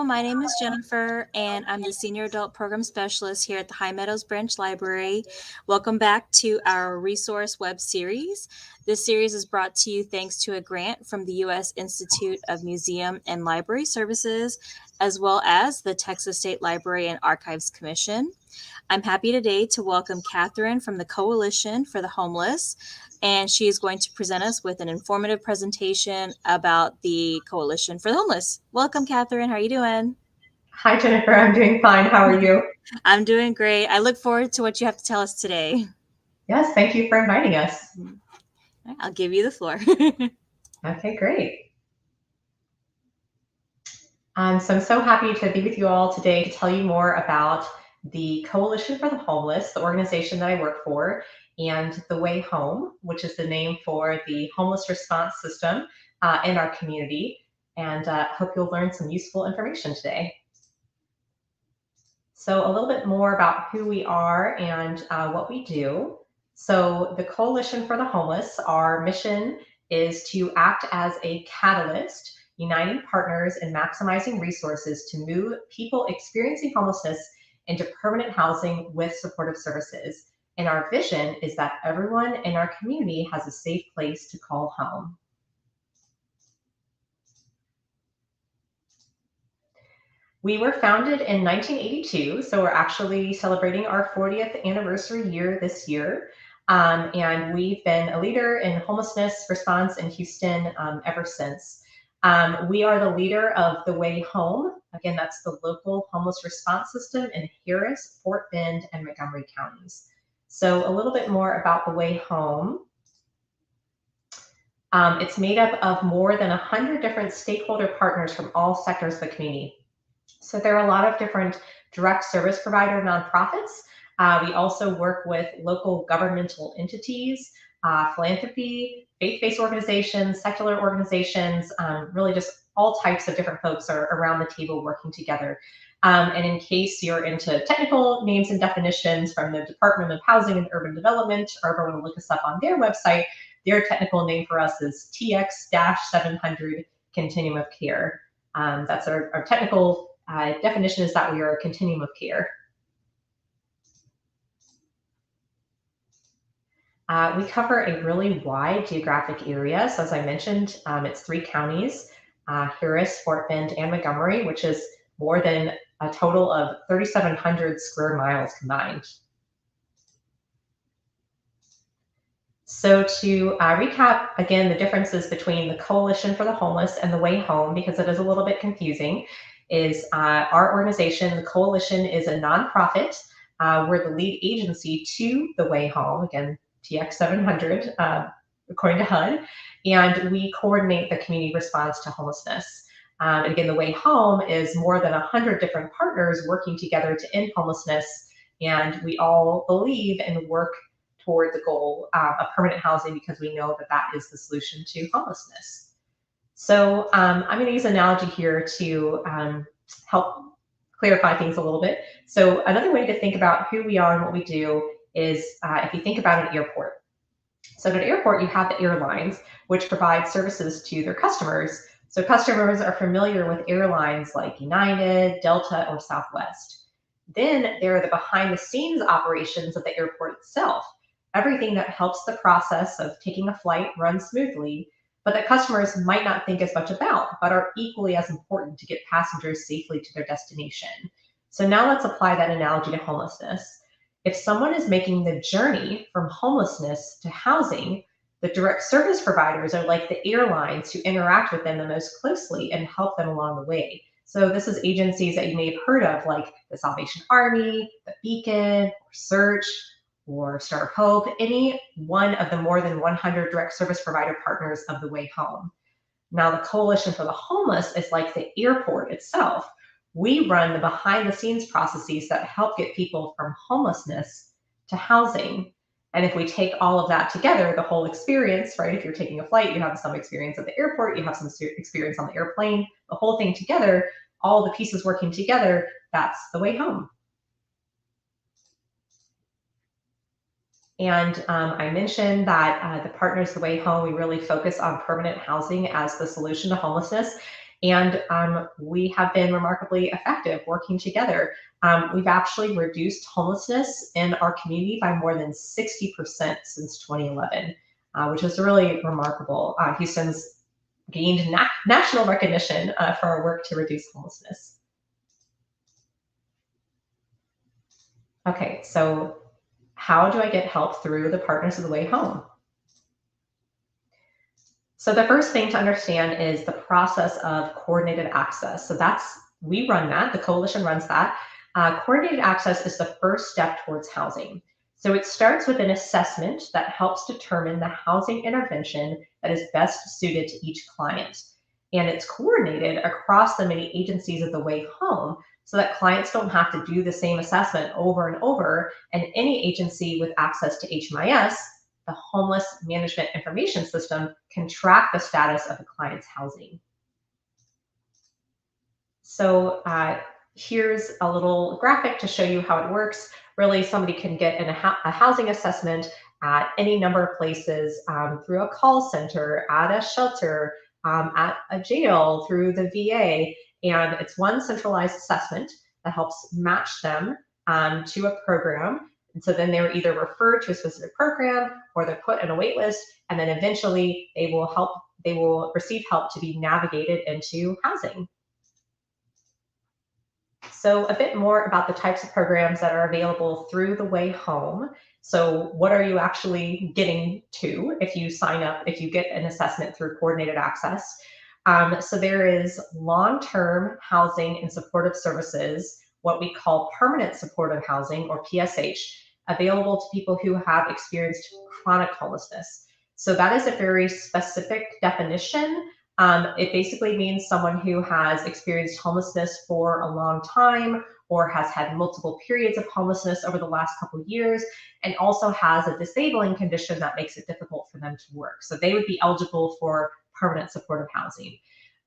my name is Jennifer, and I'm the Senior Adult Program Specialist here at the High Meadows Branch Library. Welcome back to our resource web series. This series is brought to you thanks to a grant from the U.S. Institute of Museum and Library Services, as well as the Texas State Library and Archives Commission. I'm happy today to welcome Catherine from the Coalition for the Homeless, and she is going to present us with an informative presentation about the Coalition for the Homeless. Welcome, Catherine. How are you doing? Hi, Jennifer. I'm doing fine. How are you? I'm doing great. I look forward to what you have to tell us today. Yes, thank you for inviting us. I'll give you the floor. Okay, great. So I'm so happy to be with you all today to tell you more about the Coalition for the Homeless, the organization that I work for, and The Way Home, which is the name for the homeless response system in our community. And hope you'll learn some useful information today. So a little bit more about who we are and what we do. So the Coalition for the Homeless, our mission is to act as a catalyst, uniting partners and maximizing resources to move people experiencing homelessness into permanent housing with supportive services. And our vision is that everyone in our community has a safe place to call home. We were founded in 1982, so we're actually celebrating our 40th anniversary year this year. And we've been a leader in homelessness response in Houston ever since. We are the leader of The Way Home. Again, that's the local homeless response system in Harris, Fort Bend, and Montgomery counties. So a little bit more about The Way Home. It's made up of more than 100 different stakeholder partners from all sectors of the community. So there are a lot of different direct service provider nonprofits. We also work with local governmental entities, philanthropy, faith-based organizations, secular organizations, really just all types of different folks are around the table working together. And in case you're into technical names and definitions from the Department of Housing and Urban Development, or ever want to look us up on their website, their technical name for us is TX-700 Continuum of Care. That's our technical definition, is that we are a continuum of care. We cover a really wide geographic area. So as I mentioned, it's 3 counties, Harris, Fort Bend, and Montgomery, which is more than a total of 3,700 square miles combined. So to recap, again, the differences between the Coalition for the Homeless and The Way Home, because it is a little bit confusing, is our organization, the Coalition, is a nonprofit. We're the lead agency to The Way Home, again, TX-700, according to HUD, and we coordinate the community response to homelessness. And again, The Way Home is more than 100 different partners working together to end homelessness, and we all believe and work toward the goal of permanent housing because we know that that is the solution to homelessness. So I'm going to use an analogy here to help clarify things a little bit. So another way to think about who we are and what we do is if you think about an airport. So at an airport, you have the airlines, which provide services to their customers. So customers are familiar with airlines like United, Delta, or Southwest. Then there are the behind the scenes operations of the airport itself, everything that helps the process of taking a flight run smoothly, but that customers might not think as much about, but are equally as important to get passengers safely to their destination. So now let's apply that analogy to homelessness. If someone is making the journey from homelessness to housing, the direct service providers are like the airlines who interact with them the most closely and help them along the way. So this is agencies that you may have heard of, like the Salvation Army, the Beacon, or Search, or Star of Hope, any one of the more than 100 direct service provider partners of The Way Home. Now, the Coalition for the Homeless is like the airport itself. We run the behind the scenes processes that help get people from homelessness to housing. And if we take all of that together, the whole experience, right? If you're taking a flight, you have some experience at the airport, you have some experience on the airplane, the whole thing together, all the pieces working together, that's The Way Home. And I mentioned that the partners The Way Home, we really focus on permanent housing as the solution to homelessness. And we have been remarkably effective working together. We've actually reduced homelessness in our community by more than 60% since 2011, which is really remarkable. Houston's gained national recognition for our work to reduce homelessness. Okay, so how do I get help through the Partners of the Way Home? So the first thing to understand is the process of coordinated access. So we run that, the coalition runs that. Coordinated access is the first step towards housing. So it starts with an assessment that helps determine the housing intervention that is best suited to each client. And it's coordinated across the many agencies of the Way Home so that clients don't have to do the same assessment over and over, and any agency with access to HMIS, the Homeless Management Information System, can track the status of the client's housing. So here's a little graphic to show you how it works. Really, somebody can get a housing assessment at any number of places, through a call center, at a shelter, at a jail, through the VA, and it's one centralized assessment that helps match them to a program. And so then they're either referred to a specific program or they're put in a wait list, and then eventually they will receive help to be navigated into housing. So a bit more about the types of programs that are available through the Way Home. So what are you actually getting to if you sign up, if you get an assessment through coordinated access? So there is long-term housing and supportive services, what we call permanent supportive housing, or PSH, available to people who have experienced chronic homelessness. So that is a very specific definition. It basically means someone who has experienced homelessness for a long time, or has had multiple periods of homelessness over the last couple of years, and also has a disabling condition that makes it difficult for them to work. So they would be eligible for permanent supportive housing.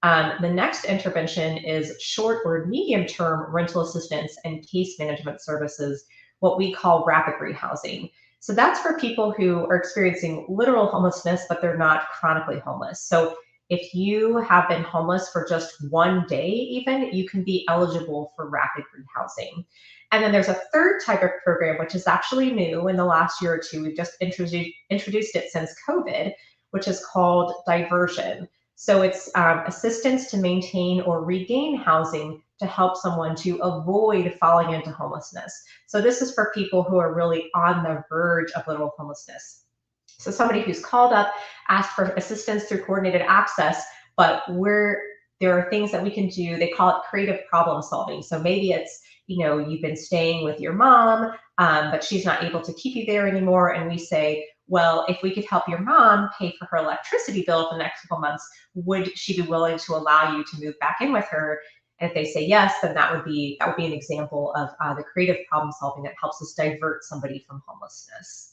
The next intervention is short or medium-term rental assistance and case management services, what we call rapid rehousing. So that's for people who are experiencing literal homelessness, but they're not chronically homeless. So if you have been homeless for just one day even, you can be eligible for rapid rehousing. And then there's a third type of program, which is actually new in the last year or two. We've just introduced it since COVID, which is called Diversion. So it's assistance to maintain or regain housing to help someone to avoid falling into homelessness. So this is for people who are really on the verge of literal homelessness. So somebody who's called up, asked for assistance through coordinated access, but there are things that we can do. They call it creative problem solving. So maybe it's, you've been staying with your mom, but she's not able to keep you there anymore. And we say, well, if we could help your mom pay for her electricity bill for the next couple months, would she be willing to allow you to move back in with her? And if they say yes, then that would be an example of the creative problem solving that helps us divert somebody from homelessness.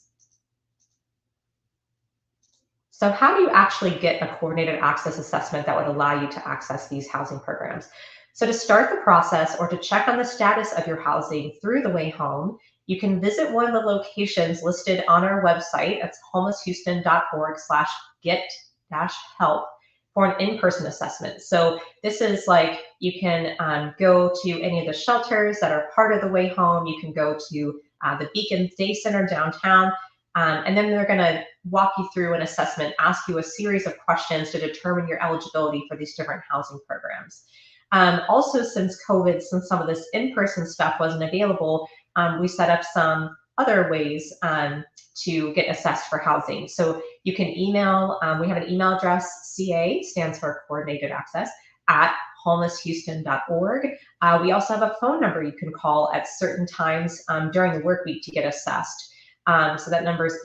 So how do you actually get a coordinated access assessment that would allow you to access these housing programs? So to start the process, or to check on the status of your housing through the Way Home, you can visit one of the locations listed on our website. It's homelesshouston.org/get-help for an in-person assessment. So this is like, you can go to any of the shelters that are part of the Way Home. You can go to the Beacon Day Center downtown. And then they're going to walk you through an assessment, ask you a series of questions to determine your eligibility for these different housing programs. Also, since COVID, since some of this in-person stuff wasn't available, we set up some other ways to get assessed for housing. So you can email, we have an email address, CA, stands for Coordinated Access, at homelesshouston.org. We also have a phone number you can call at certain times during the work week to get assessed. So that number is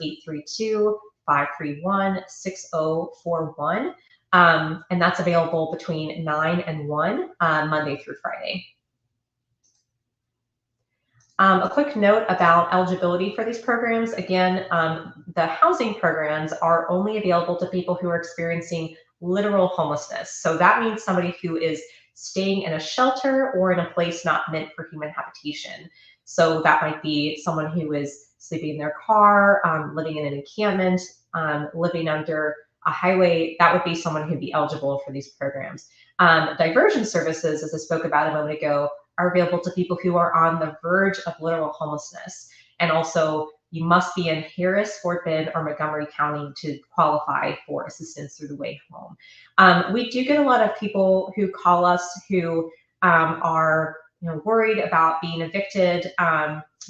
832-531-6041. And that's available between 9 and 1, Monday through Friday. A quick note about eligibility for these programs. Again, the housing programs are only available to people who are experiencing literal homelessness. So that means somebody who is staying in a shelter or in a place not meant for human habitation. So that might be someone who is sleeping in their car, living in an encampment, living under a highway, that would be someone who'd be eligible for these programs. Diversion services, as I spoke about a moment ago, are available to people who are on the verge of literal homelessness. And also, you must be in Harris, Fort Bend, or Montgomery County to qualify for assistance through the Way Home. We do get a lot of people who call us who are worried about being evicted,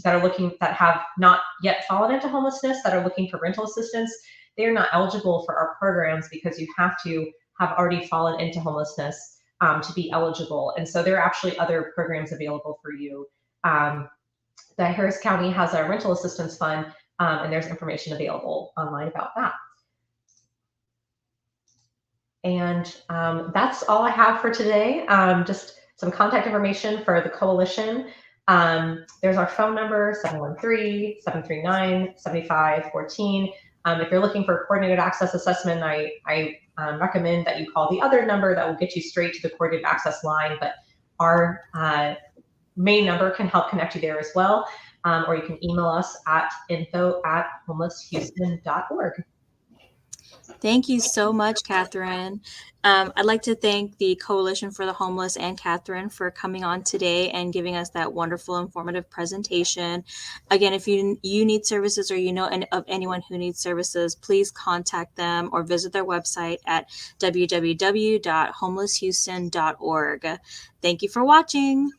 that have not yet fallen into homelessness, that are looking for rental assistance. They're not eligible for our programs because you have to have already fallen into homelessness to be eligible. And so there are actually other programs available for you. The Harris County has a rental assistance fund, and there's information available online about that. And that's all I have for today. Just some contact information for the coalition. There's our phone number, 713-739-7514. If you're looking for a coordinated access assessment, I recommend that you call the other number that will get you straight to the coordinated access line, but our main number can help connect you there as well. Or you can email us at info@homelesshouston.org. Thank you so much, Catherine. I'd like to thank the Coalition for the Homeless and Catherine for coming on today and giving us that wonderful, informative presentation. Again, if you need services or you know of anyone who needs services, please contact them or visit their website at www.homelesshouston.org. Thank you for watching.